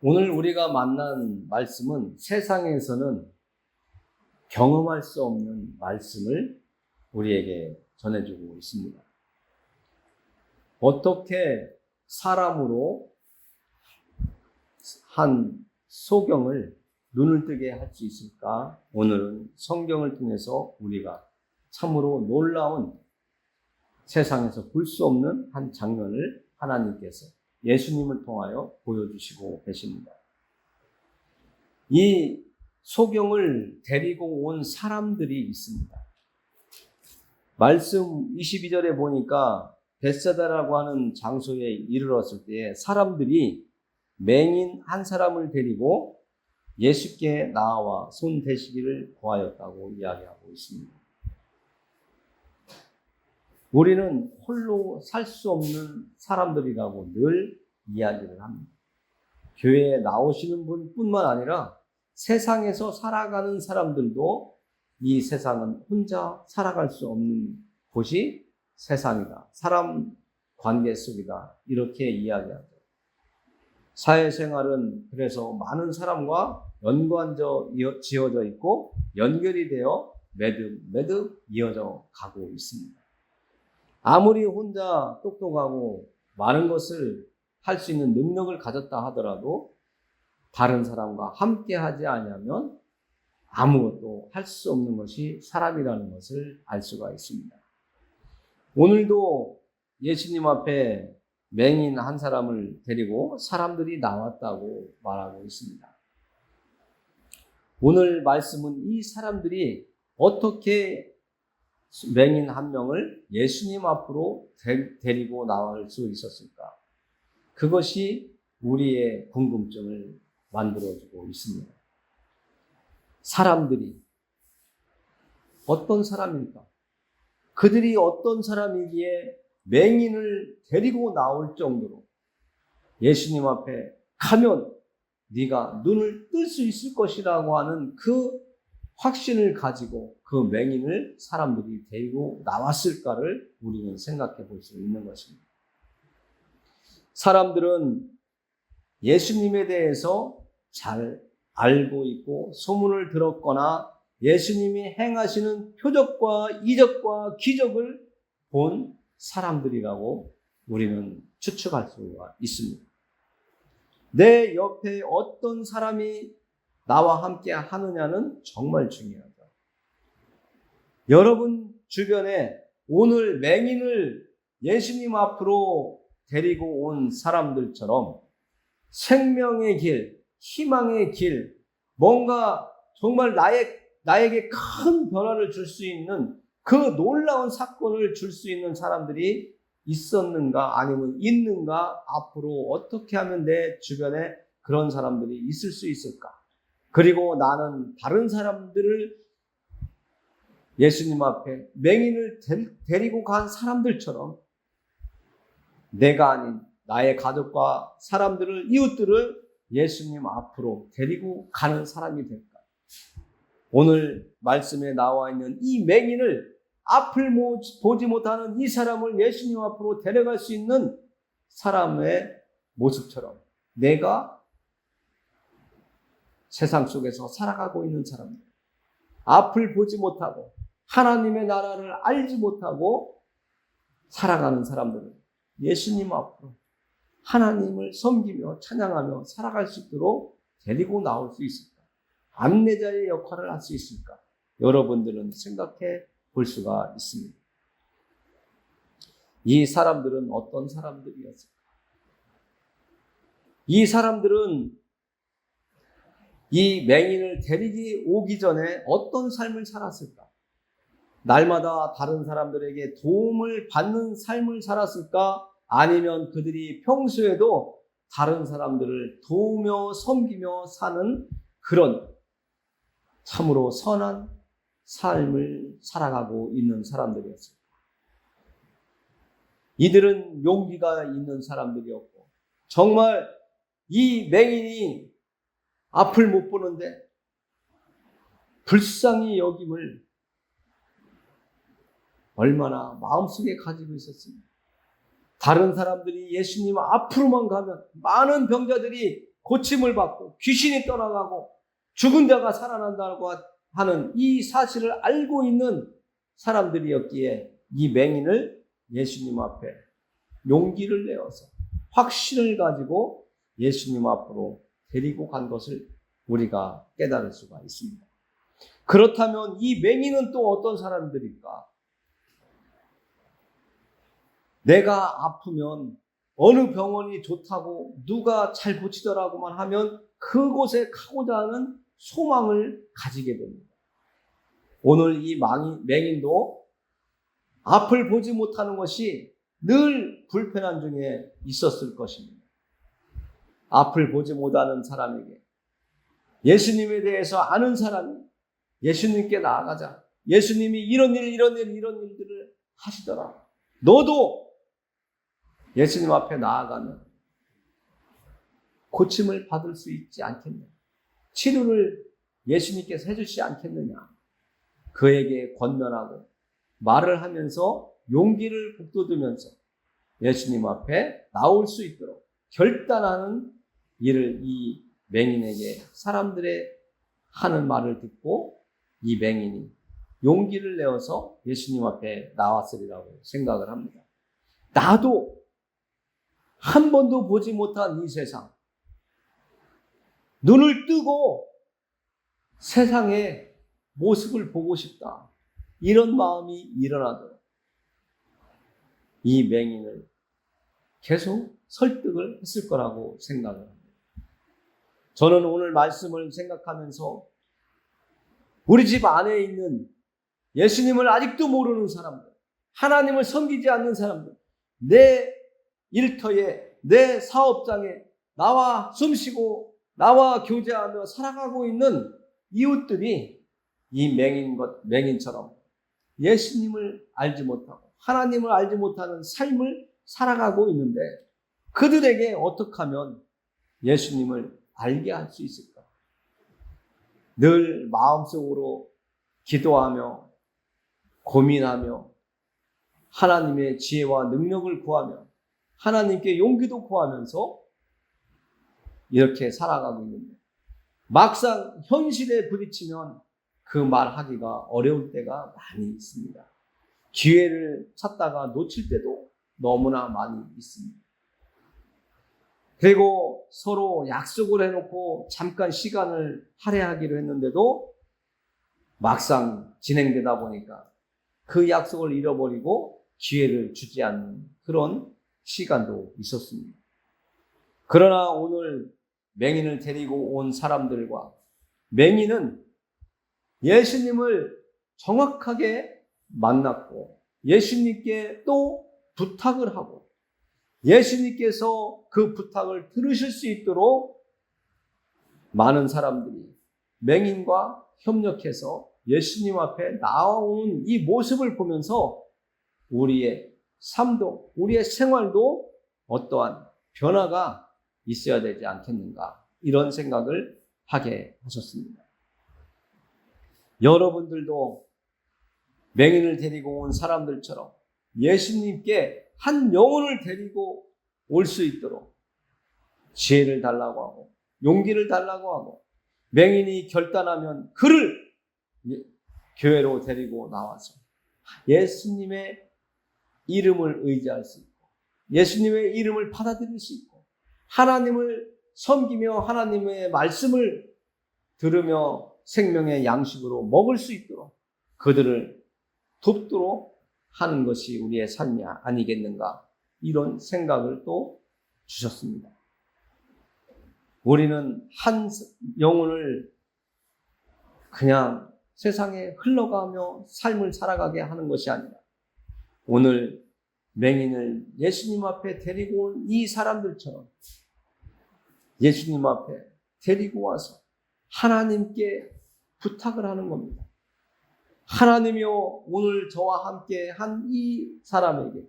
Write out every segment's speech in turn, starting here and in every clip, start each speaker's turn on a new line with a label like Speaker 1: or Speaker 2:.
Speaker 1: 오늘 우리가 만난 말씀은 세상에서는 경험할 수 없는 말씀을 우리에게 전해주고 있습니다. 어떻게 사람으로 한 소경을 눈을 뜨게 할 수 있을까? 오늘은 성경을 통해서 우리가 참으로 놀라운 세상에서 볼 수 없는 한 장면을 하나님께서 예수님을 통하여 보여주시고 계십니다. 이 소경을 데리고 온 사람들이 있습니다. 말씀 22절에 보니까 벳세다라고 하는 장소에 이르렀을 때에 사람들이 맹인 한 사람을 데리고 예수께 나와 손 대시기를 구하였다고 이야기하고 있습니다. 우리는 홀로 살 수 없는 사람들이라고 늘 이야기를 합니다. 교회에 나오시는 분뿐만 아니라 세상에서 살아가는 사람들도 이 세상은 혼자 살아갈 수 없는 곳이 세상이다. 사람 관계 속이다. 이렇게 이야기하죠. 사회생활은 그래서 많은 사람과 지어져 있고 연결이 되어 매듭 이어져 가고 있습니다. 아무리 혼자 똑똑하고 많은 것을 할 수 있는 능력을 가졌다 하더라도 다른 사람과 함께 하지 않으면 아무것도 할 수 없는 것이 사람이라는 것을 알 수가 있습니다. 오늘도 예수님 앞에 맹인 한 사람을 데리고 사람들이 나왔다고 말하고 있습니다. 오늘 말씀은 이 사람들이 어떻게 맹인 한 명을 예수님 앞으로 데리고 나올 수 있었을까? 그것이 우리의 궁금증을 만들어주고 있습니다. 사람들이 어떤 사람일까? 그들이 어떤 사람이기에 맹인을 데리고 나올 정도로 예수님 앞에 가면 네가 눈을 뜰 수 있을 것이라고 하는 그 확신을 가지고 그 맹인을 사람들이 데리고 나왔을까를 우리는 생각해 볼 수 있는 것입니다. 사람들은 예수님에 대해서 잘 알고 있고 소문을 들었거나 예수님이 행하시는 표적과 이적과 기적을 본 사람들이라고 우리는 추측할 수가 있습니다. 내 옆에 어떤 사람이 나와 함께 하느냐는 정말 중요하죠. 여러분 주변에 오늘 맹인을 예수님 앞으로 데리고 온 사람들처럼 생명의 길, 희망의 길, 뭔가 정말 나에게 큰 변화를 줄 수 있는 그 놀라운 사건을 줄 수 있는 사람들이 있었는가 아니면 있는가, 앞으로 어떻게 하면 내 주변에 그런 사람들이 있을 수 있을까? 그리고 나는 다른 사람들을 예수님 앞에 맹인을 데리고 간 사람들처럼 내가 아닌 나의 가족과 사람들을, 이웃들을 예수님 앞으로 데리고 가는 사람이 될까? 오늘 말씀에 나와 있는 이 맹인을, 앞을 보지 못하는 이 사람을 예수님 앞으로 데려갈 수 있는 사람의 모습처럼 내가 세상 속에서 살아가고 있는 사람들, 앞을 보지 못하고 하나님의 나라를 알지 못하고 살아가는 사람들은 예수님 앞으로 하나님을 섬기며 찬양하며 살아갈 수 있도록 데리고 나올 수 있을까? 안내자의 역할을 할 수 있을까? 여러분들은 생각해 볼 수가 있습니다. 이 사람들은 어떤 사람들이었을까? 이 사람들은 이 맹인을 데리기 오기 전에 어떤 삶을 살았을까? 날마다 다른 사람들에게 도움을 받는 삶을 살았을까? 아니면 그들이 평소에도 다른 사람들을 도우며 섬기며 사는 그런 참으로 선한 삶을 살아가고 있는 사람들이었습니다. 이들은 용기가 있는 사람들이었고, 정말 이 맹인이 앞을 못 보는데 불쌍히 여김을 얼마나 마음속에 가지고 있었습니다. 다른 사람들이 예수님 앞으로만 가면 많은 병자들이 고침을 받고 귀신이 떠나가고 죽은 자가 살아난다고 하는 이 사실을 알고 있는 사람들이었기에 이 맹인을 예수님 앞에 용기를 내어서 확신을 가지고 예수님 앞으로 데리고 간 것을 우리가 깨달을 수가 있습니다. 그렇다면 이 맹인은 또 어떤 사람들일까? 내가 아프면 어느 병원이 좋다고 누가 잘 고치더라고만 하면 그곳에 가고자 하는 소망을 가지게 됩니다. 오늘 이 맹인도 앞을 보지 못하는 것이 늘 불편한 중에 있었을 것입니다. 앞을 보지 못하는 사람에게 예수님에 대해서 아는 사람이 예수님께 나아가자. 예수님이 이런 일들을 하시더라. 너도 예수님 앞에 나아가면 고침을 받을 수 있지 않겠냐? 치료를 예수님께서 해주시지 않겠느냐? 그에게 권면하고 말을 하면서 용기를 북돋으면서 예수님 앞에 나올 수 있도록 결단하는 일을 이 맹인에게 사람들의 하는 말을 듣고 이 맹인이 용기를 내어서 예수님 앞에 나왔으리라고 생각을 합니다. 나도 한 번도 보지 못한 이 세상, 눈을 뜨고 세상의 모습을 보고 싶다. 이런 마음이 일어나도록 이 맹인을 계속 설득을 했을 거라고 생각을 합니다. 저는 오늘 말씀을 생각하면서 우리 집 안에 있는 예수님을 아직도 모르는 사람들, 하나님을 섬기지 않는 사람들, 내 일터에, 내 사업장에 나와 숨쉬고 나와 교제하며 살아가고 있는 이웃들이 이 맹인처럼 예수님을 알지 못하고 하나님을 알지 못하는 삶을 살아가고 있는데 그들에게 어떻게 하면 예수님을 알게 할 수 있을까? 늘 마음속으로 기도하며 고민하며 하나님의 지혜와 능력을 구하며 하나님께 용기도 구하면서 이렇게 살아가고 있는데 막상 현실에 부딪히면 그 말하기가 어려울 때가 많이 있습니다. 기회를 찾다가 놓칠 때도 너무나 많이 있습니다. 그리고 서로 약속을 해놓고 잠깐 시간을 할애하기로 했는데도 막상 진행되다 보니까 그 약속을 잃어버리고 기회를 주지 않는 그런 시간도 있었습니다. 그러나 오늘 맹인을 데리고 온 사람들과 맹인은 예수님을 정확하게 만났고 예수님께 또 부탁을 하고 예수님께서 그 부탁을 들으실 수 있도록 많은 사람들이 맹인과 협력해서 예수님 앞에 나아오는 이 모습을 보면서 우리의 삶도 우리의 생활도 어떠한 변화가 있어야 되지 않겠는가 이런 생각을 하게 하셨습니다. 여러분들도 맹인을 데리고 온 사람들처럼 예수님께 한 영혼을 데리고 올 수 있도록 지혜를 달라고 하고 용기를 달라고 하고 맹인이 결단하면 그를 교회로 데리고 나와서 예수님의 이름을 의지할 수 있고 예수님의 이름을 받아들일 수 있고 하나님을 섬기며 하나님의 말씀을 들으며 생명의 양식으로 먹을 수 있도록 그들을 돕도록 하는 것이 우리의 삶이 아니겠는가 이런 생각을 또 주셨습니다. 우리는 한 영혼을 그냥 세상에 흘러가며 삶을 살아가게 하는 것이 아니라 오늘 맹인을 예수님 앞에 데리고 온 이 사람들처럼 예수님 앞에 데리고 와서 하나님께 부탁을 하는 겁니다. 하나님이여 오늘 저와 함께 한 이 사람에게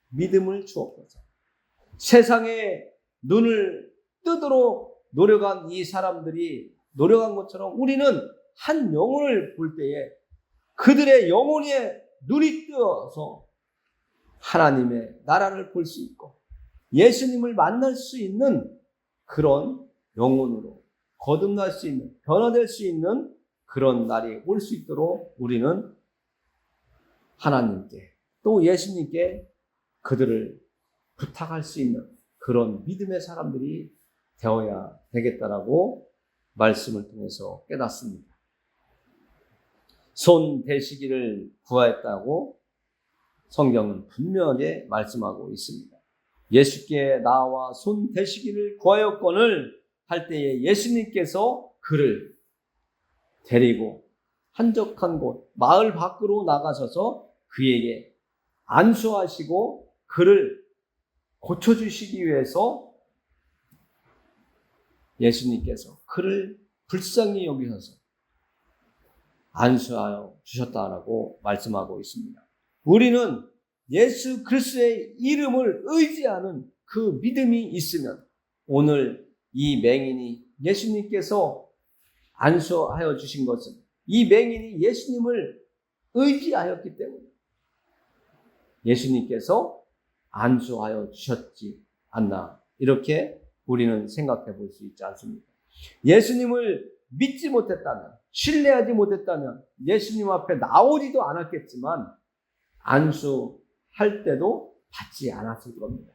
Speaker 1: 믿음을 주옵소서. 세상에 눈을 뜨도록 노력한 이 사람들이 노력한 것처럼 우리는 한 영혼을 볼 때에 그들의 영혼에 눈이 뜨어서 하나님의 나라를 볼 수 있고 예수님을 만날 수 있는 그런 영혼으로 거듭날 수 있는, 변화될 수 있는 그런 날이 올 수 있도록 우리는 하나님께 또 예수님께 그들을 부탁할 수 있는 그런 믿음의 사람들이 되어야 되겠다라고 말씀을 통해서 깨닫습니다. 손 대시기를 구하였다고 성경은 분명하게 말씀하고 있습니다. 예수께 나와 손 대시기를 구하였거늘 할 때에 예수님께서 그를 데리고 한적한 곳, 마을 밖으로 나가셔서 그에게 안수하시고 그를 고쳐주시기 위해서 예수님께서 그를 불쌍히 여기셔서 안수하여 주셨다라고 말씀하고 있습니다. 우리는 예수 그리스도의 이름을 의지하는 그 믿음이 있으면 오늘 이 맹인이 예수님께서 안수하여 주신 것은 이 맹인이 예수님을 의지하였기 때문에 예수님께서 안수하여 주셨지 않나, 이렇게 우리는 생각해 볼 수 있지 않습니까? 예수님을 믿지 못했다면, 신뢰하지 못했다면 예수님 앞에 나오지도 않았겠지만 안수할 때도 받지 않았을 겁니다.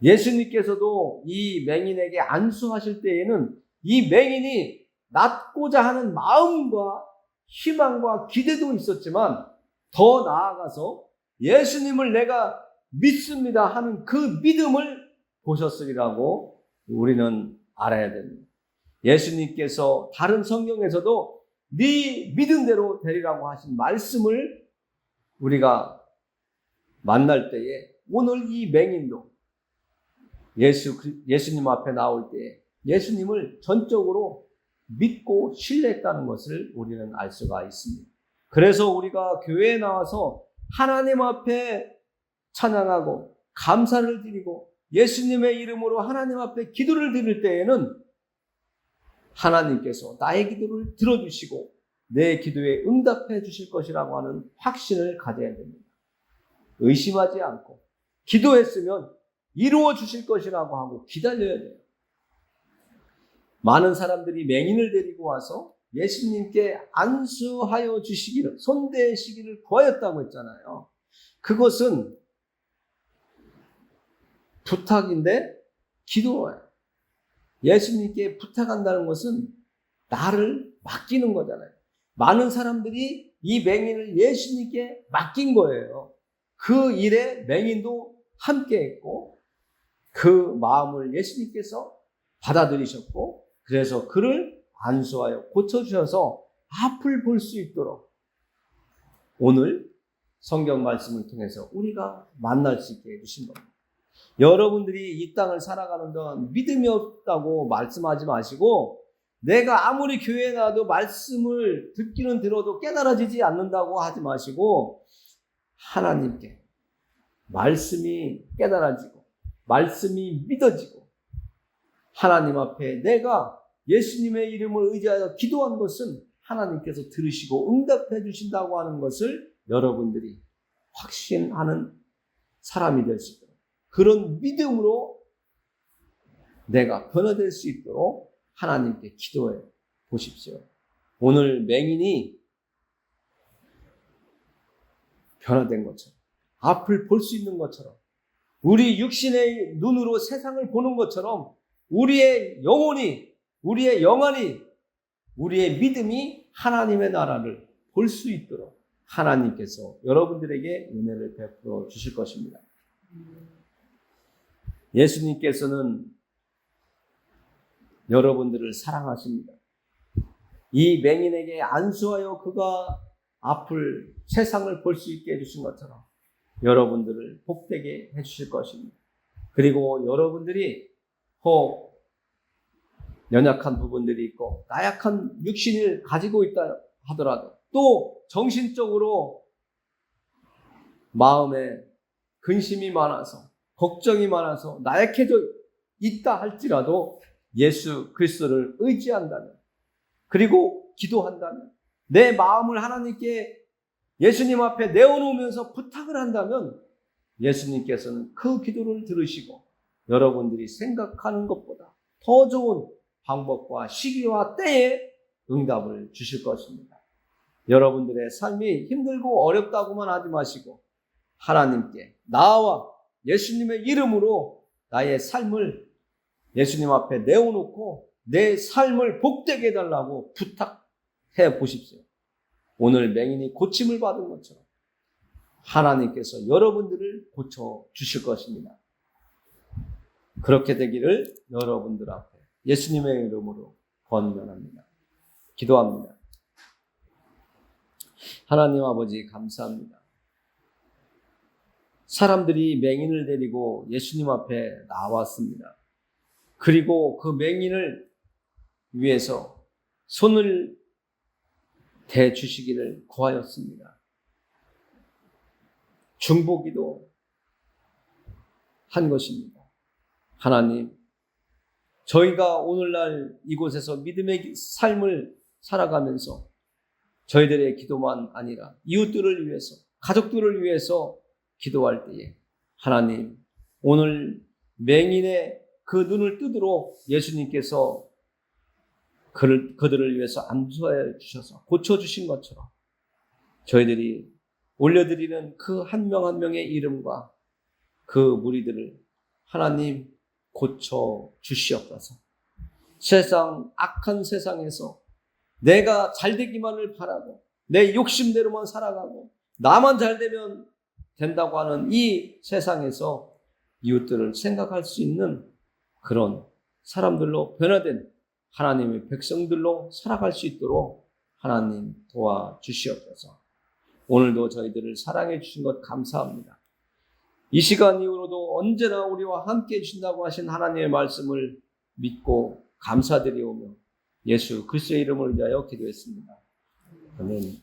Speaker 1: 예수님께서도 이 맹인에게 안수하실 때에는 이 맹인이 낫고자 하는 마음과 희망과 기대도 있었지만 더 나아가서 예수님을 내가 믿습니다 하는 그 믿음을 보셨으리라고 우리는 알아야 됩니다. 예수님께서 다른 성경에서도 네 믿음대로 되리라고 하신 말씀을 우리가 만날 때에 오늘 이 맹인도 예수님 앞에 나올 때에 예수님을 전적으로 믿고 신뢰했다는 것을 우리는 알 수가 있습니다. 그래서 우리가 교회에 나와서 하나님 앞에 찬양하고 감사를 드리고 예수님의 이름으로 하나님 앞에 기도를 드릴 때에는 하나님께서 나의 기도를 들어주시고 내 기도에 응답해 주실 것이라고 하는 확신을 가져야 됩니다. 의심하지 않고 기도했으면 이루어 주실 것이라고 하고 기다려야 돼요. 많은 사람들이 맹인을 데리고 와서 예수님께 안수하여 주시기를, 손대시기를 구하였다고 했잖아요. 그것은 부탁인데 기도예요. 예수님께 부탁한다는 것은 나를 맡기는 거잖아요. 많은 사람들이 이 맹인을 예수님께 맡긴 거예요. 그 일에 맹인도 함께 했고 그 마음을 예수님께서 받아들이셨고 그래서 그를 안수하여 고쳐주셔서 앞을 볼 수 있도록 오늘 성경 말씀을 통해서 우리가 만날 수 있게 해주신 겁니다. 여러분들이 이 땅을 살아가는 동안 믿음이 없다고 말씀하지 마시고 내가 아무리 교회에 나와도 말씀을 듣기는 들어도 깨달아지지 않는다고 하지 마시고 하나님께 말씀이 깨달아지고 말씀이 믿어지고 하나님 앞에 내가 예수님의 이름을 의지하여 기도한 것은 하나님께서 들으시고 응답해 주신다고 하는 것을 여러분들이 확신하는 사람이 될 수 있도록 그런 믿음으로 내가 변화될 수 있도록 하나님께 기도해 보십시오. 오늘 맹인이 변화된 것처럼 앞을 볼 수 있는 것처럼 우리 육신의 눈으로 세상을 보는 것처럼 우리의 영혼이 우리의 영안이 우리의 믿음이 하나님의 나라를 볼 수 있도록 하나님께서 여러분들에게 은혜를 베풀어 주실 것입니다. 예수님께서는 여러분들을 사랑하십니다. 이 맹인에게 안수하여 그가 앞을 세상을 볼 수 있게 해주신 것처럼 여러분들을 복되게 해주실 것입니다. 그리고 여러분들이 혹 연약한 부분들이 있고 나약한 육신을 가지고 있다 하더라도 또 정신적으로 마음에 근심이 많아서 걱정이 많아서 나약해져 있다 할지라도 예수 그리스도를 의지한다면 그리고 기도한다면 내 마음을 하나님께 예수님 앞에 내어놓으면서 부탁을 한다면 예수님께서는 그 기도를 들으시고 여러분들이 생각하는 것보다 더 좋은 방법과 시기와 때에 응답을 주실 것입니다. 여러분들의 삶이 힘들고 어렵다고만 하지 마시고 하나님께 나와 예수님의 이름으로 나의 삶을 예수님 앞에 내어놓고 내 삶을 복되게 해달라고 부탁해 보십시오. 오늘 맹인이 고침을 받은 것처럼 하나님께서 여러분들을 고쳐주실 것입니다. 그렇게 되기를 여러분들 앞에 예수님의 이름으로 권면합니다. 기도합니다. 하나님 아버지 감사합니다. 사람들이 맹인을 데리고 예수님 앞에 나왔습니다. 그리고 그 맹인을 위해서 손을 대주시기를 구하였습니다. 중보기도 한 것입니다. 하나님, 저희가 오늘날 이곳에서 믿음의 삶을 살아가면서 저희들의 기도만 아니라 이웃들을 위해서, 가족들을 위해서 기도할 때에 하나님, 오늘 맹인의 그 눈을 뜨도록 예수님께서 그들을 위해서 안수해 주셔서 고쳐주신 것처럼 저희들이 올려드리는 그 한 명 한 명의 이름과 그 무리들을 하나님 고쳐 주시옵소서. 악한 세상에서 내가 잘되기만을 바라고 내 욕심대로만 살아가고 나만 잘되면 된다고 하는 이 세상에서 이웃들을 생각할 수 있는 그런 사람들로 변화된 하나님의 백성들로 살아갈 수 있도록 하나님 도와주시옵소서. 오늘도 저희들을 사랑해 주신 것 감사합니다. 이 시간 이후로도 언제나 우리와 함께 해주신다고 하신 하나님의 말씀을 믿고 감사드리오며 예수 그리스도의 이름을 위하여 기도했습니다. 아멘.